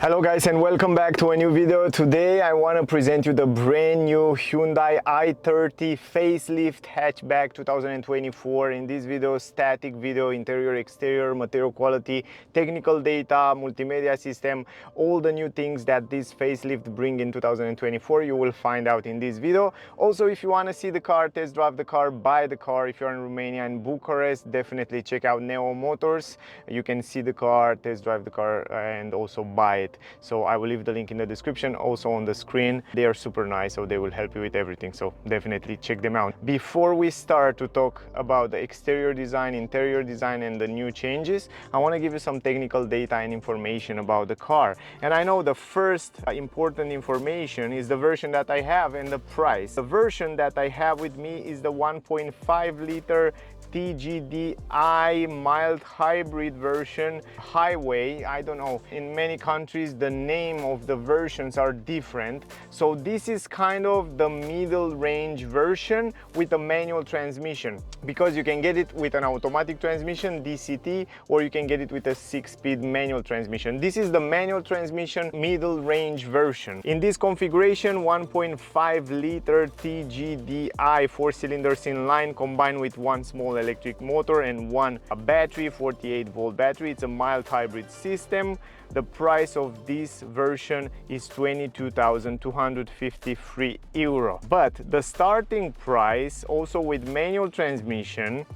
Hello guys, and welcome back to a new video. Today I want to present you the brand new Hyundai i30 Facelift Hatchback 2024. In this video, static video, interior, exterior, material quality, technical data, multimedia system, all the new things that this facelift bring in 2024 you will find out in this video. Also, if you want to see the car, test drive the car, buy the car, if you're in Romania and Bucharest, definitely check out Neo Motors. You can see the car, test drive the car, and also buy it. So I will leave the link in the description, also on the screen. They are super nice, so they will help you with everything, so definitely check them out. Before we start to talk about the exterior design, interior design, and the new changes, I want to give you some technical data and information about the car. And I know the first important information is the version that I have and the price. The version that I have with me is the 1.5 liter T-GDi mild hybrid version highway. I don't know, in many countries the name of the versions are different, so this is kind of the middle range version with a manual transmission, because you can get it with an automatic transmission DCT, or you can get it with a 6-speed manual transmission. This is the manual transmission middle range version. In this configuration, 1.5 liter T-GDi 4 cylinders inline combined with one small electric motor and one battery, 48-volt battery. It's a mild hybrid system. The price of this version is 22,253 euro. But the starting price, also with manual transmission,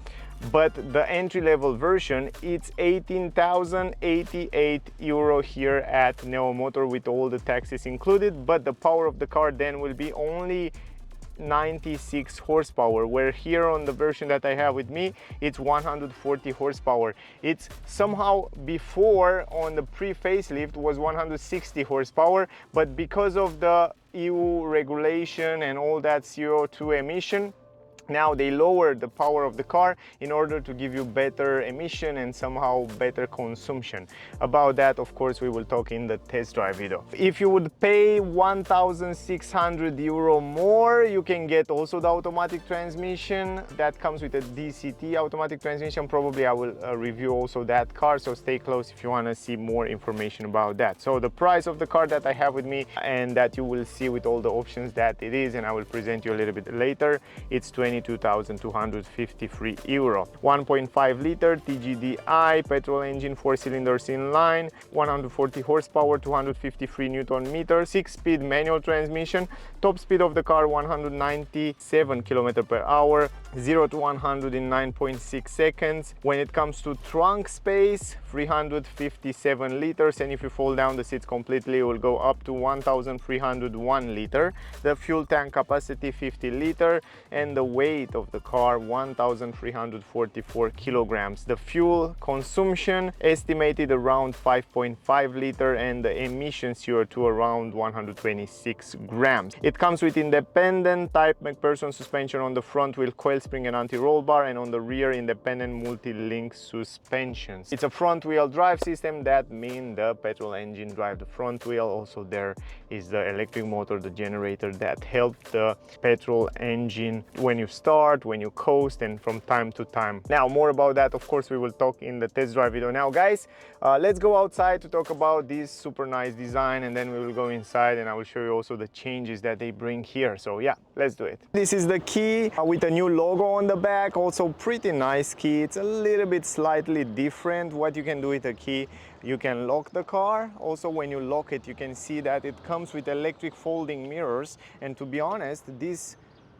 but the entry-level version, it's 18,088 euro here at Neo Motor with all the taxes included. But the power of the car then will be only 96 horsepower, where here on the version that I have with me it's 140 horsepower. It's somehow before on the pre-facelift was 160 horsepower, but because of the EU regulation and all that CO2 emission, now they lowered the power of the car in order to give you better emission and somehow better consumption. About that, of course, we will talk in the test drive video. If you would pay 1,600 euro more, you can get also the automatic transmission that comes with a DCT automatic transmission. Probably I will review also that car, so stay close if you want to see more information about that. So the price of the car that I have with me and that you will see with all the options that it is, and I will present you a little bit later, it's 22,253 euro. 1.5 liter T-GDi petrol engine, 4 cylinders inline, 140 horsepower, 253 Newton meter, 6-speed manual transmission. Top speed of the car 197 km per hour, 0 to 100 in 9.6 seconds. When it comes to trunk space, 357 liters, and if you fold down the seats completely, it will go up to 1,301 liter. The fuel tank capacity 50 liter, and the weight of the car 1,344 kilograms. The fuel consumption estimated around 5.5 liter, and the emissions CO2 around 126 grams. It comes with independent type McPherson suspension on the front wheel, coil spring and anti-roll bar, and on the rear independent multi-link suspensions. It's a front wheel drive system. That means the petrol engine drive the front wheel. Also there is the electric motor, the generator that helps the petrol engine when you start, when you coast, and from time to time. Now more about that, of course, we will talk in the test drive video. Now guys, let's go outside to talk about this super nice design, and then we will go inside and I will show you also the changes that they bring here. So yeah, let's do it. This is the key with a new logo on the back. Also pretty nice key. It's a little bit slightly different. What you can do with the key, you can lock the car. Also when you lock it, you can see that it comes with electric folding mirrors, and to be honest, this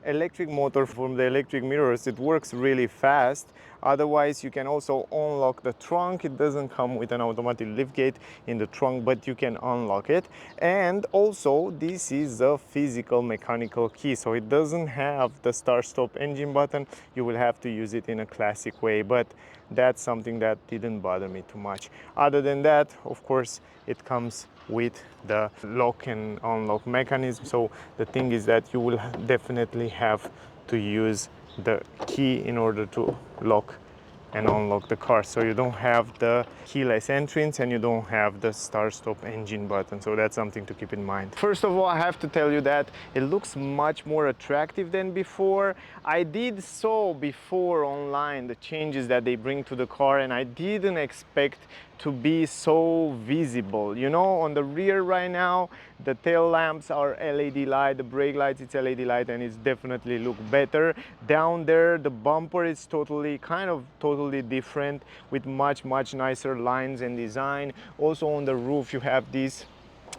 electric motor from the electric mirrors, it works really fast. Otherwise, you can also unlock the trunk. It doesn't come with an automatic liftgate in the trunk, but you can unlock it. And also, this is a physical mechanical key, so it doesn't have the start-stop engine button. You will have to use it in a classic way, but that's something that didn't bother me too much. Other than that, of course, it comes with the lock and unlock mechanism. So the thing is that you will definitely have to use the key in order to lock and unlock the car, so you don't have the keyless entrance and you don't have the start-stop engine button, so that's something to keep in mind. First of all, I have to tell you that it looks much more attractive than before. I did saw before online the changes that they bring to the car, and I didn't expect to be so visible. You know, on the rear right now, the tail lamps are LED light, the brake lights it's LED light, and it's definitely look better. Down there, the bumper is totally different with much nicer lines and design. Also on the roof, you have this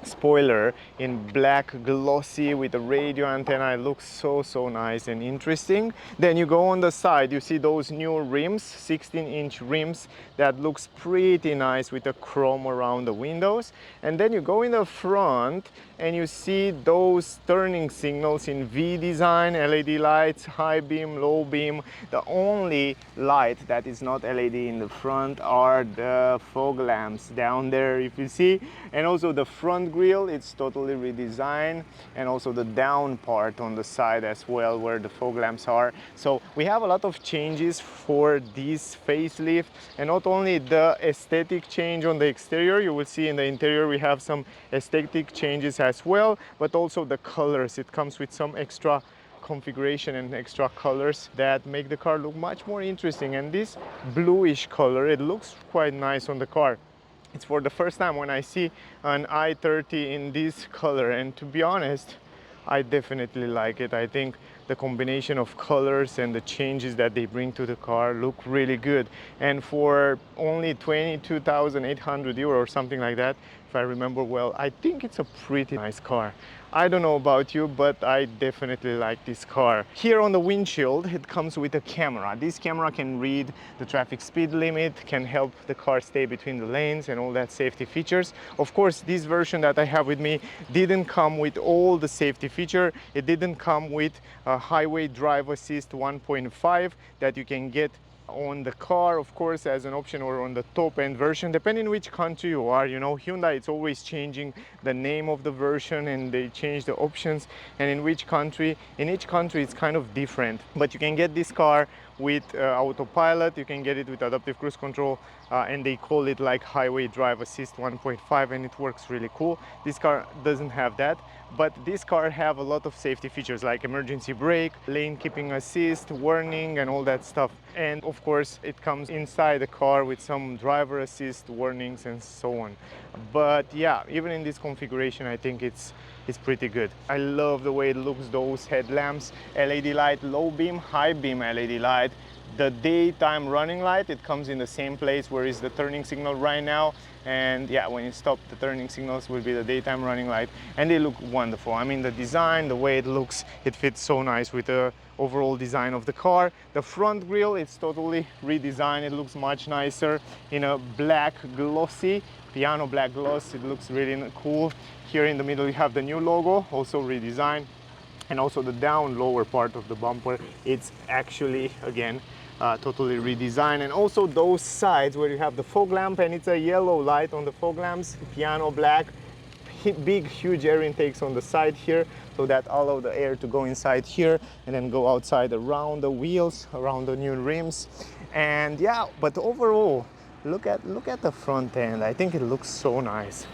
spoiler in black glossy with a radio antenna. It looks so nice and interesting. Then you go on the side, you see those new rims, 16-inch rims, that looks pretty nice with the chrome around the windows. And then you go in the front and you see those turning signals in V design, LED lights, high beam, low beam. The only light that is not LED in the front are the fog lamps down there, if you see. And also the front grille, it's totally redesigned, and also the down part on the side as well where the fog lamps are. So we have a lot of changes for this facelift, and not only the aesthetic change on the exterior, you will see in the interior we have some aesthetic changes as well, but also the colors. It comes with some extra configuration and extra colors that make the car look much more interesting. And this bluish color, it looks quite nice on the car. It's for the first time when I see an i30 in this color, and to be honest, I definitely like it. I think the combination of colors and the changes that they bring to the car look really good. And for only 22,800 euro or something like that, if I remember well, I think it's a pretty nice car. I don't know about you, but I definitely like this car. Here on the windshield, it comes with a camera. This camera can read the traffic speed limit, can help the car stay between the lanes and all that safety features. Of course, this version that I have with me didn't come with all the safety feature. It didn't come with a highway drive assist 1.5 that you can get on the car, of course, as an option, or on the top end version, depending which country you are. You know, Hyundai, it's always changing the name of the version and they change the options, and in each country it's kind of different. But you can get this car with autopilot, you can get it with adaptive cruise control, and they call it like highway drive assist 1.5, and it works really cool. This car doesn't have that, but this car have a lot of safety features like emergency brake, lane keeping assist, warning, and all that stuff. And of course it comes inside the car with some driver assist warnings and so on. But yeah, even in this configuration, I think it's pretty good. I love the way it looks, those headlamps, LED light, low beam, high beam LED light. The daytime running light, it comes in the same place where is the turning signal right now. And yeah, when you stop, the turning signals will be the daytime running light, and they look wonderful. I mean, the design, the way it looks, it fits so nice with the overall design of the car. The front grille, it's totally redesigned. It looks much nicer in a black glossy, piano black gloss. It looks really cool. Here in the middle you have the new logo, also redesigned. And also the down lower part of the bumper, it's actually again totally redesigned. And also those sides where you have the fog lamp, and it's a yellow light on the fog lamps, piano black, big huge air intakes on the side here, so that allow the air to go inside here and then go outside around the wheels, around the new rims. And yeah, but overall, look at the front end. I think it looks so nice.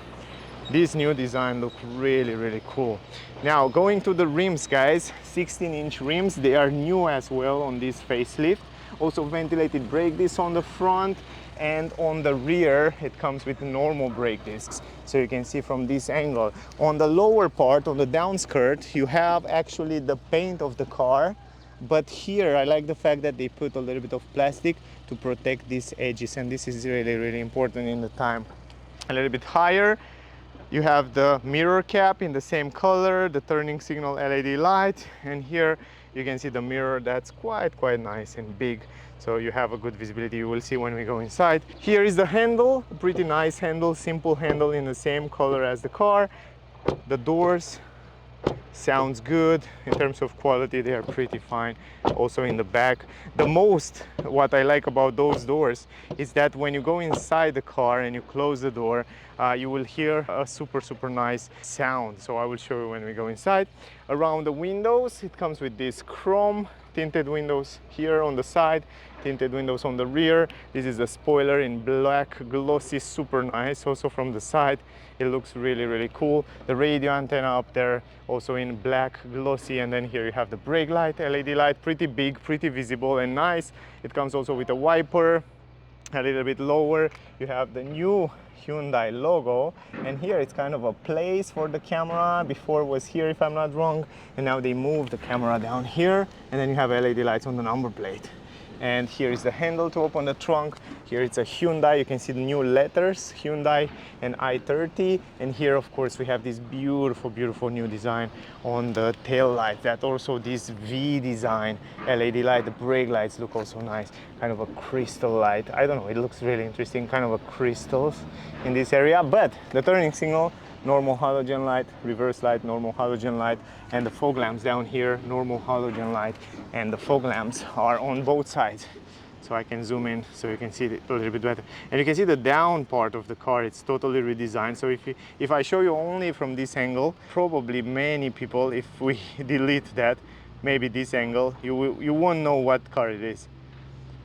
This new design looks really cool. Now going to the rims, guys, 16-inch rims, they are new as well on this facelift. Also ventilated brake discs on the front, and on the rear it comes with normal brake discs. So you can see from this angle. On the lower part, on the down skirt, you have actually the paint of the car, but here I like the fact that they put a little bit of plastic to protect these edges, and this is really important in the time. A little bit higher, you have the mirror cap in the same color, the turning signal LED light, and here you can see the mirror that's quite nice and big, so you have a good visibility. You will see when we go inside. Here is the handle, a pretty nice handle, simple handle in the same color as the car. The doors sounds good. In terms of quality, they are pretty fine. Also in the back, what I like about those doors is that when you go inside the car and you close the door, you will hear a super nice sound. So I will show you when we go inside. Around the windows, it comes with this chrome tinted windows here on the side, tinted windows on the rear. This is the spoiler in black glossy, super nice. Also from the side, it looks really cool. The radio antenna up there also in black glossy, and then here you have the brake light, LED light, pretty big, pretty visible and nice. It comes also with a wiper, A little bit lower you have the new Hyundai logo, and here it's kind of a place for the camera. Before it was here, if I'm not wrong, and now they moved the camera down here, and then you have LED lights on the number plate. And here is the handle to open the trunk. Here it's a Hyundai, you can see the new letters, Hyundai and i30. And here of course we have this beautiful new design on the tail light. That also this V design LED light. The brake lights look also nice, kind of a crystal light. I don't know, it looks really interesting, kind of a crystals in this area. But the turning signal, normal halogen light, reverse light, normal halogen light, and the fog lamps down here, normal halogen light, and the fog lamps are on both sides. So I can zoom in so you can see it a little bit better. And you can see the down part of the car, it's totally redesigned. So if I show you only from this angle, probably many people, if we delete that, maybe this angle, you won't know what car it is.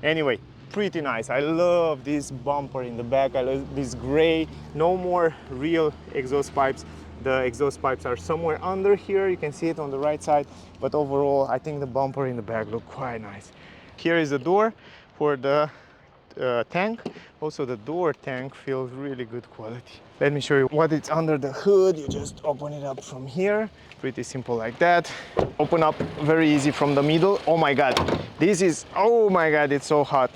Anyway, pretty nice. I love this bumper in the back. I love this gray. No more real exhaust pipes. The exhaust pipes are somewhere under here. You can see it on the right side. But overall, I think the bumper in the back look quite nice. Here is the door for the tank. Also, the door tank feels really good quality. Let me show you what it's under the hood. You just open it up from here. Pretty simple like that. Open up very easy from the middle. Oh my God, this is, oh my God, it's so hot.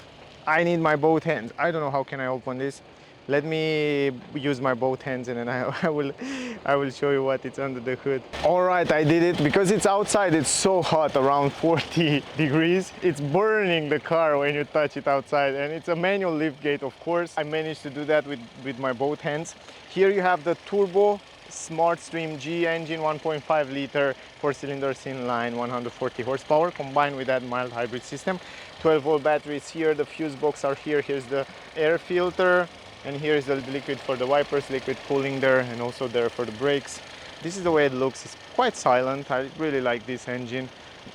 I need my both hands. I don't know how can I open this. Let me use my both hands and then I will show you what it's under the hood. All right, I did it. Because it's outside, it's so hot, around 40 degrees. It's burning the car when you touch it outside, and it's a manual lift gate, of course. I managed to do that with my both hands. Here you have the turbo SmartStream G engine, 1.5 liter, 4 cylinders inline, 140 horsepower, combined with that mild hybrid system. 12-volt batteries here, the fuse box are here. Here's the air filter. And here is the liquid for the wipers, liquid cooling there, and also there for the brakes. This is the way it looks. It's quite silent. I really like this engine.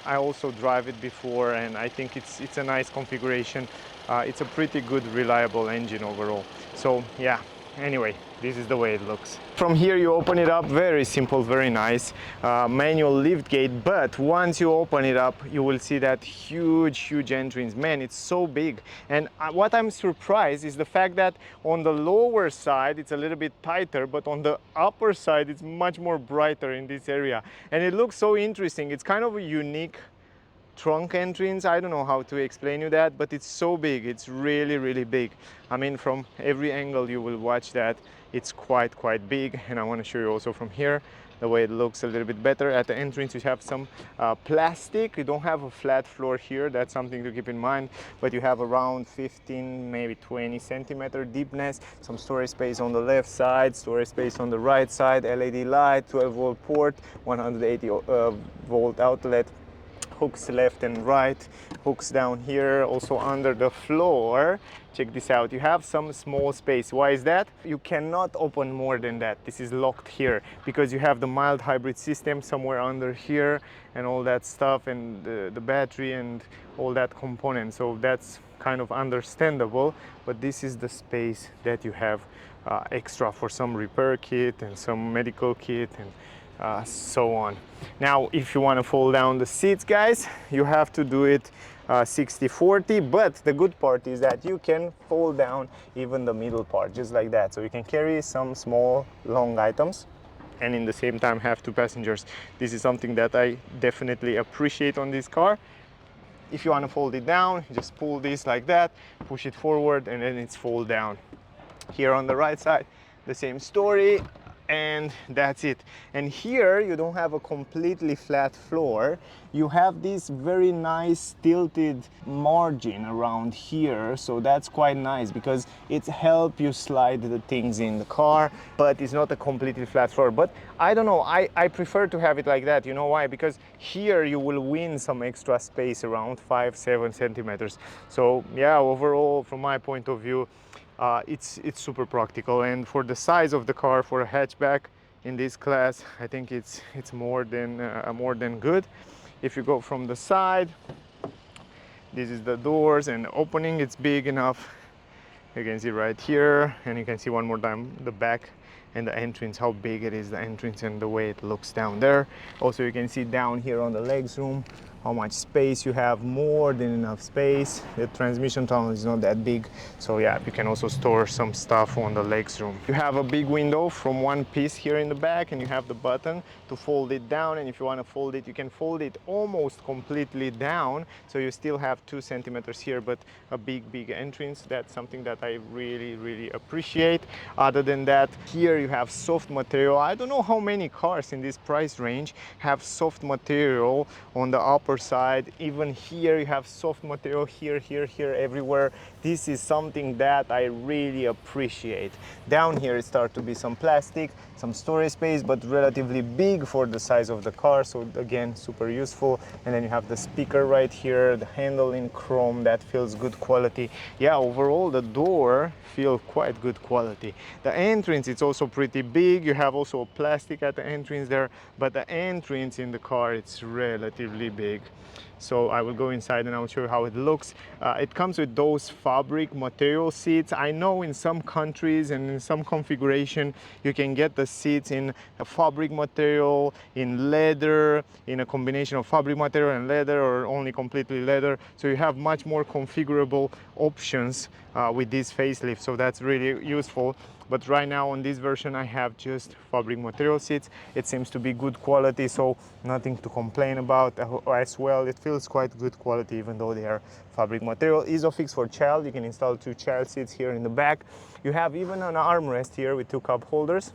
I also drive it before, and I think it's a nice configuration. It's a pretty good, reliable engine overall. So yeah, anyway, this is the way it looks. From here you open it up, very simple, very nice. Manual lift gate, but once you open it up, you will see that huge entrance. Man, it's so big. And what I'm surprised is the fact that on the lower side it's a little bit tighter, but on the upper side it's much more brighter in this area. And it looks so interesting. It's kind of a unique trunk entrance. I don't know how to explain you that, but it's so big. It's really big. I mean, from every angle you will watch that, it's quite big. And I want to show you also from here the way it looks a little bit better. At the entrance you have some plastic. You don't have a flat floor here. That's something to keep in mind, but you have around 15 maybe 20 centimeter deepness. Some storage space on the left side, storage space on the right side, LED light, 12-volt port, 180 volt outlet, hooks left and right, hooks down here. Also under the floor, check this out, you have some small space. Why is that? You cannot open more than that. This is locked here because you have the mild hybrid system somewhere under here and all that stuff, and the battery and all that component. So that's kind of understandable, but this is the space that you have extra for some repair kit and some medical kit and so on. Now, if you want to fold down the seats, guys, you have to do it 60-40, but the good part is that you can fold down even the middle part, just like that. So you can carry some small, long items and in the same time have two passengers. This is something that I definitely appreciate on this car. If you want to fold it down, you just pull this like that, push it forward, and then it's fold down. Here on the right side, the same story. And that's it. And here you don't have a completely flat floor. You have this very nice tilted margin around here, so that's quite nice because it helps you slide the things in the car, but it's not a completely flat floor. But I don't know, I prefer to have it like that. You know why? Because here you will win some extra space, around 5-7 centimeters. So yeah, overall, from my point of view, it's super practical, and for the size of the car, for a hatchback in this class, I think it's more than good. If you go from the side, this is the doors and the opening. It's big enough. You can see right here, and you can see one more time the back and the entrance, how big it is, the entrance and the way it looks down there. Also you can see down here on the legs room how much space you have, more than enough space. The transmission tunnel is not that big, so yeah, you can also store some stuff on the legs room. You have a big window from one piece here in the back, and you have the button to fold it down, and if you want to fold it, you can fold it almost completely down, so you still have 2 centimeters here, but a big entrance. That's something that I really appreciate. Other than that, here you have soft material. I don't know how many cars in this price range have soft material on the upper side. Even here you have soft material, here, everywhere. This is something that I really appreciate. Down here it starts to be some plastic, some storage space, but relatively big for the size of the car, so again, super useful. And then you have the speaker right here, the handle in chrome, that feels good quality. Yeah, overall the door feels quite good quality. The entrance, it's also pretty big. You have also a plastic at the entrance there, but the entrance in the car, it's relatively big. So I will go inside and I'll show you how it looks. It comes with those fabric material seats. I know in some countries and in some configuration you can get the seats in a fabric material, in leather, in a combination of fabric material and leather, or only completely leather. So you have much more configurable options with this facelift, so that's really useful. But right now on this version I have just fabric material seats. It seems to be good quality, so nothing to complain about. As well, it feels quite good quality even though they are fabric material. Isofix for child, you can install 2 child seats here in the back. You have even an armrest here with 2 cup holders.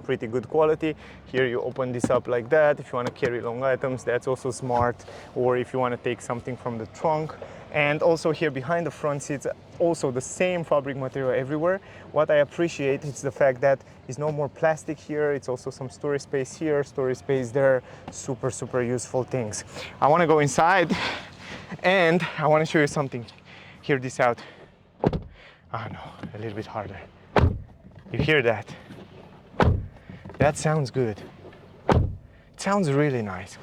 Pretty good quality. Here you open this up like that. If you want to carry long items, that's also smart, or if you want to take something from the trunk. And also here behind the front seats, also the same fabric material everywhere. What I appreciate is the fact that it's no more plastic here. It's also some storage space here, storage space there. Super useful things. I want to go inside and I want to show you something. Hear this out. Ah no, a little bit harder. You hear that? That sounds good. It sounds really nice.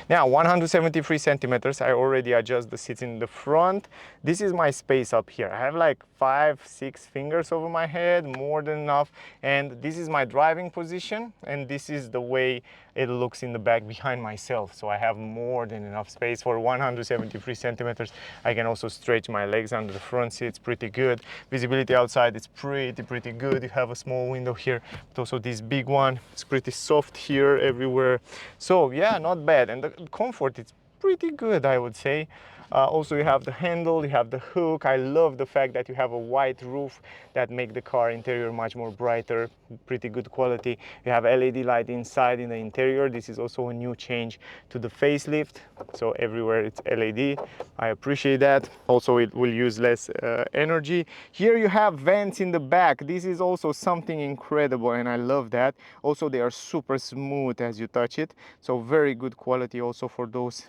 Now 173 centimeters. I already adjust the seats in the front. This is my space up here. I have like 5-6 fingers over my head, more than enough. And this is my driving position, and this is the way it looks in the back behind myself. So I have more than enough space for 173 centimeters. I can also stretch my legs under the front seats, pretty good. Visibility outside is pretty good. You have a small window here, but also this big one. It's pretty soft here everywhere. So yeah, not bad. And the comfort, it's pretty good, I would say. Also you have the handle, you have the hook. I love the fact that you have a white roof that make the car interior much more brighter, pretty good quality. You have LED light inside in the interior. This is also a new change to the facelift, so everywhere it's LED. I appreciate that. Also it will use less energy. Here you have vents in the back. This is also something incredible, and I love that. Also they are super smooth as you touch it, so very good quality also for those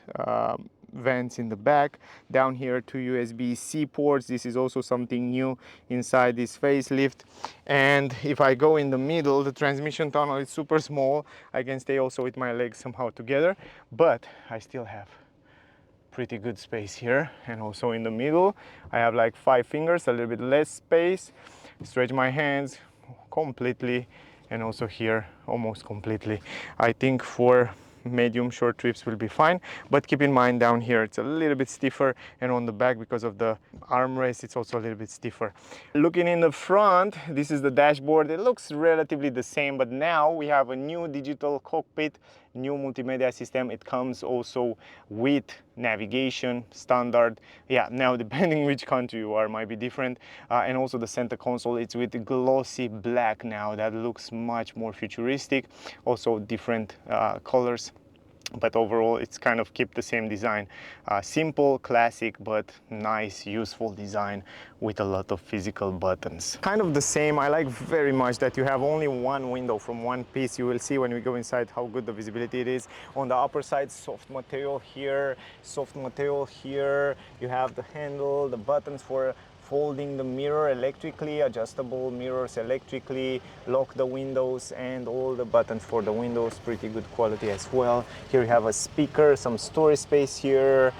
vents in the back. Down here, 2 USB-C ports. This is also something new inside this facelift. And if I go in the middle, the transmission tunnel is super small. I can stay also with my legs somehow together, but I still have pretty good space here. And also in the middle I have like 5 fingers, a little bit less space. Stretch my hands completely, and also here almost completely. I think for medium short trips will be fine, but keep in mind down here it's a little bit stiffer, and on the back because of the armrest it's also a little bit stiffer. Looking in the front, this is the dashboard. It looks relatively the same, but now we have a new digital cockpit, new multimedia system. It comes also with navigation standard. Yeah, now depending which country you are might be different. And also the center console, it's with glossy black now. That looks much more futuristic. Also different colors, but overall it's kind of keep the same design. Simple, classic, but nice, useful design with a lot of physical buttons. Kind of the same. I like very much that you have only one window from one piece. You will see when we go inside how good the visibility it is. On the upper side, soft material here, soft material here. You have the handle, the buttons for folding the mirror electrically, adjustable mirrors electrically, lock the windows, and all the buttons for the windows, pretty good quality as well. Here you have a speaker, some storage space here,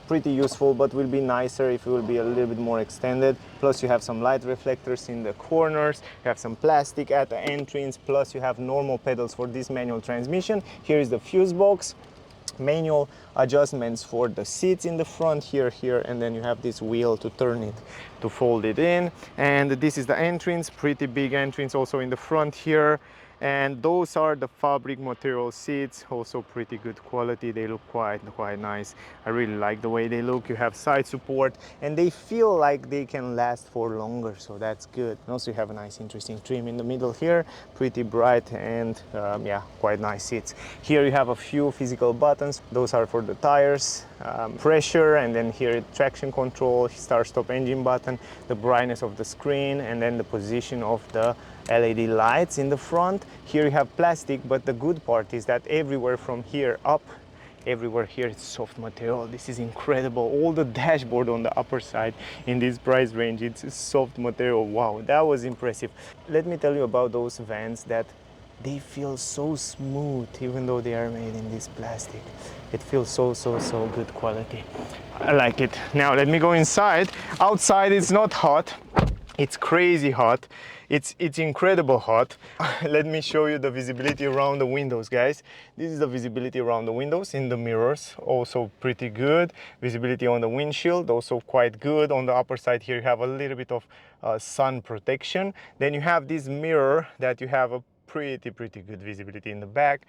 pretty useful, but will be nicer if it will be a little bit more extended. Plus you have some light reflectors in the corners, you have some plastic at the entrance, plus you have normal pedals for this manual transmission. Here is the fuse box, manual adjustments for the seats in the front here, and then you have this wheel to turn it, to fold it in. And this is the entrance, pretty big entrance also in the front here. And those are the fabric material seats, also pretty good quality. They look quite nice. I really like the way they look. You have side support and they feel like they can last for longer, so that's good. And also you have a nice interesting trim in the middle here, pretty bright, and yeah, quite nice seats. Here you have a few physical buttons. Those are for the tires, pressure, and then here traction control, start stop engine button, the brightness of the screen, and then the position of the LED lights in the front. Here you have plastic, but the good part is that everywhere from here up, everywhere here it's soft material. This is incredible. All the dashboard on the upper side in this price range, it's soft material. Wow, that was impressive. Let me tell you about those vents, that they feel so smooth even though they are made in this plastic. It feels so good quality. I like it. Now let me go inside. Outside it's not hot, it's crazy hot. It's incredible hot. Let me show you the visibility around the windows, guys. This is the visibility around the windows. In the mirrors, also pretty good. Visibility on the windshield, also quite good. On the upper side here you have a little bit of sun protection. Then you have this mirror that you have a pretty good visibility in the back.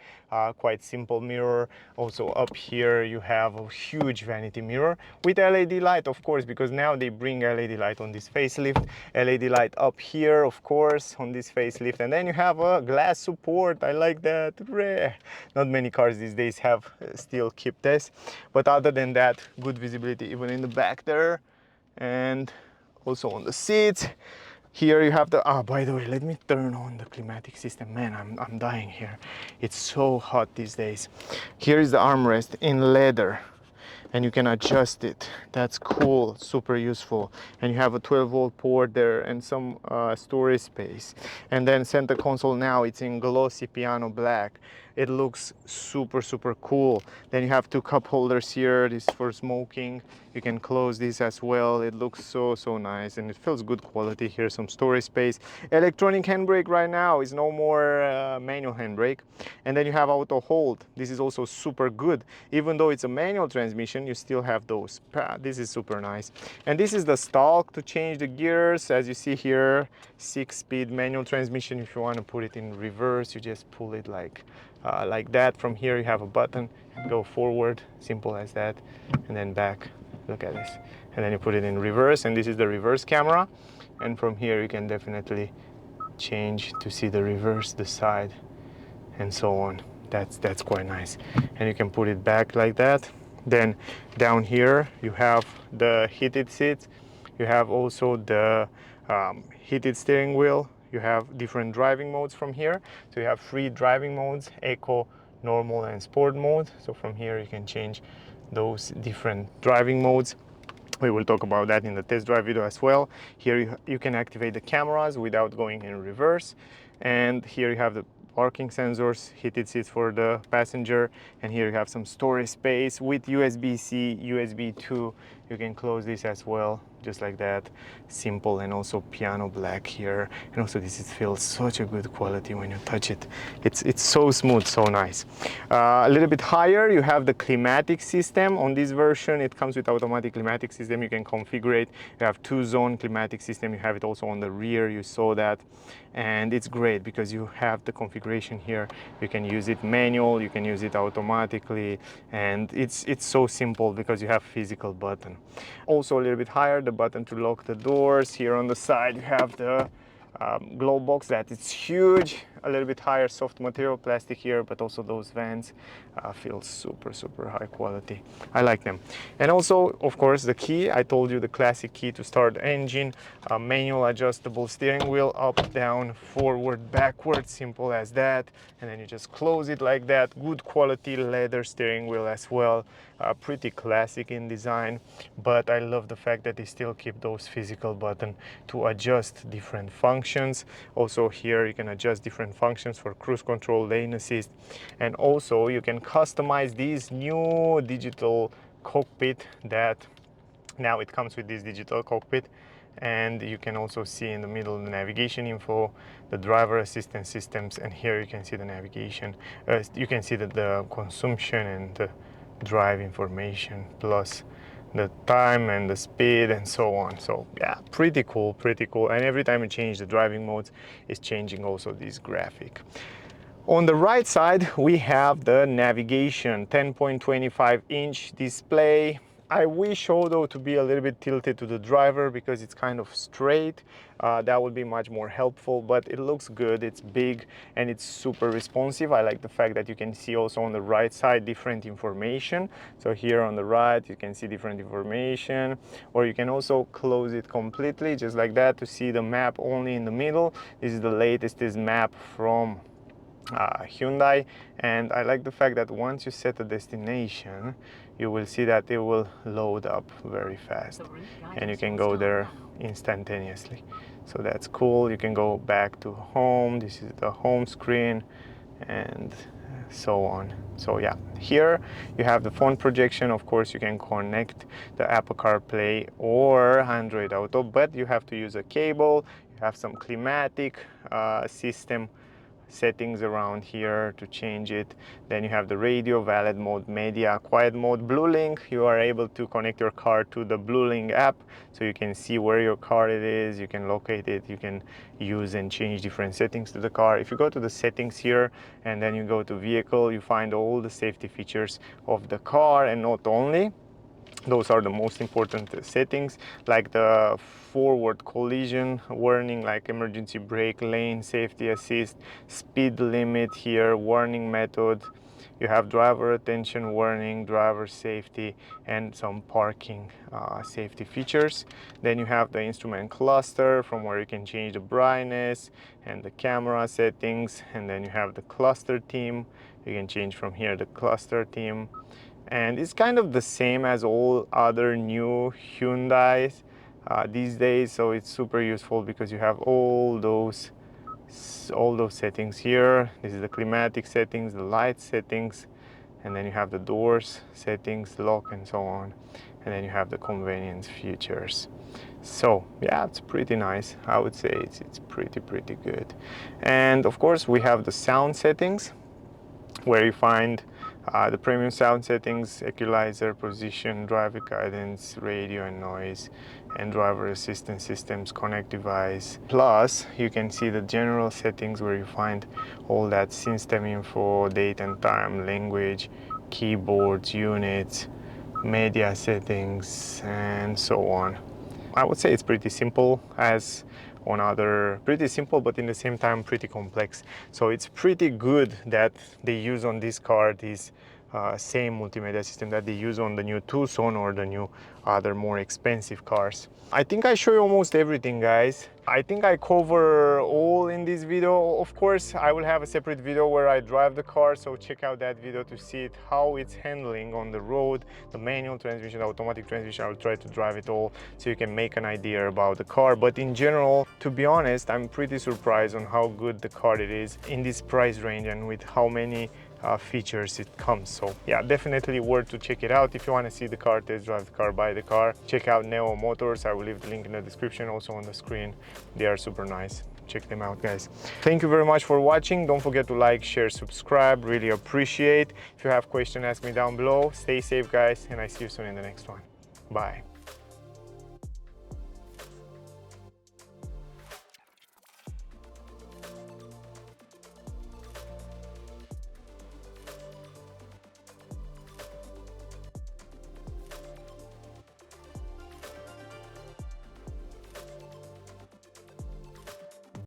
Quite simple mirror. Also up here you have a huge vanity mirror with LED light, of course, because now they bring LED light on this facelift. LED light up here, of course, on this facelift. And then you have a glass support. I like that. Rare. Not many cars these days have still keep this, but other than that, good visibility even in the back there, and also on the seats. Here you have the, by the way, let me turn on the climatic system. Man, I'm dying here. It's so hot these days. Here is the armrest in leather, and you can adjust it. That's cool, super useful. And you have a 12-volt port there and some storage space. And then center console, now it's in glossy piano black. It looks super cool. Then you have two cup holders here. This is for smoking. You can close this as well. It looks so nice, and it feels good quality. Here's some storage space. Electronic handbrake right now is no more manual handbrake. And then you have auto hold. This is also super good. Even though it's a manual transmission, you still have those. This is super nice. And this is the stalk to change the gears. As you see here, 6-speed manual transmission. If you want to put it in reverse, you just pull it like that. From here you have a button, go forward, simple as that, and then back. Look at this. And then you put it in reverse, and this is the reverse camera. And from here you can definitely change to see the reverse, the side, and so on. That's quite nice. And you can put it back like that. Then down here you have the heated seats. You have also the heated steering wheel. You have different driving modes from here. So you have 3 driving modes: eco, normal, and sport mode. So from here you can change those different driving modes. We will talk about that in the test drive video as well. Here you can activate the cameras without going in reverse. And here you have the parking sensors, heated seats for the passenger, and here you have some storage space with USB-C, USB 2. You can close this as well, just like that. Simple, and also piano black here. And also this feels such a good quality when you touch it. It's so smooth, so nice. A little bit higher, you have the climatic system. On this version, it comes with automatic climatic system. You can configure it. You have 2-zone climatic system. You have it also on the rear. You saw that. And it's great because you have the configuration here. You can use it manual, you can use it automatically, and it's so simple because you have physical button. Also a little bit higher, the button to lock the doors. Here on the side you have the glove box that it's huge, a little bit higher soft material plastic here, but also those vents feel super high quality. I like them. And also, of course, the key, I told you the classic key to start the engine, manual adjustable steering wheel, up, down, forward, backward, simple as that. And then you just close it like that. Good quality leather steering wheel as well. Pretty classic in design, but I love the fact that they still keep those physical buttons to adjust different functions. Also here you can adjust different functions for cruise control, lane assist, and also you can customize these new digital cockpit that now it comes with this digital cockpit. And you can also see in the middle the navigation info, the driver assistance systems, and here you can see the navigation. You can see the consumption and the drive information, plus the time and the speed and so on. So yeah, pretty cool. And every time you change the driving modes, it's changing also this graphic. On the right side, we have the navigation, 10.25-inch display. I wish although to be a little bit tilted to the driver because it's kind of straight. That would be much more helpful, but it looks good. It's big and it's super responsive. I like the fact that you can see also on the right side different information. So here on the right, you can see different information, or you can also close it completely just like that to see the map only in the middle. This is the latest map from Hyundai, and I like the fact that once you set a destination, you will see that it will load up very fast and you can go there instantaneously. So that's cool. You can go back to home. This is the home screen and so on. So yeah, here you have the phone projection. Of course, you can connect the Apple CarPlay or Android Auto, but you have to use a cable. You have some climatic system settings around here to change it. Then you have the radio, valid mode, media, quiet mode, Blue Link. You are able to connect your car to the Blue Link app, so you can see where your car it is, you can locate it, you can use and change different settings to the car. If you go to the settings here and then you go to vehicle, you find all the safety features of the car, and not only those are the most important settings, like the forward collision warning, like emergency brake, lane safety assist, speed limit here, warning method. You have driver attention warning, driver safety, and some parking safety features. Then you have the instrument cluster, from where you can change the brightness and the camera settings. And then you have the cluster theme. You can change from here the cluster theme. And it's kind of the same as all other new Hyundais these days, so it's super useful because you have all those settings here. This is the climatic settings, the light settings, and then you have the doors settings, lock, and so on. And then you have the convenience features. So yeah, it's pretty nice. I would say it's pretty good. And of course we have the sound settings, where you find the premium sound settings, equalizer, position, driver guidance, radio and noise, and driver assistance systems, connect device. Plus, you can see the general settings where you find all that system info, date and time, language, keyboards, units, media settings, and so on. I would say it's pretty simple as on other, pretty simple, but in the same time pretty complex. So it's pretty good that they use on this car this same multimedia system that they use on the new Tucson or the new other more expensive cars. I think I show you almost everything, guys. I think I cover all in this video. Of course, I will have a separate video where I drive the car, so check out that video to see it, how it's handling on the road, the manual transmission, the automatic transmission. I will try to drive it all so you can make an idea about the car. But in general, to be honest, I'm pretty surprised on how good the car it is in this price range and with how many features it comes. So yeah, definitely worth to check it out. If you want to see the car, test drive the car, buy the car, check out Neo Motors. I will leave the link in the description, also on the screen. They are super nice. Check them out, guys. Thank you very much for watching. Don't forget to like, share, subscribe. Really appreciate. If you have questions, ask me down below. Stay safe, guys, and I see you soon in the next one. Bye.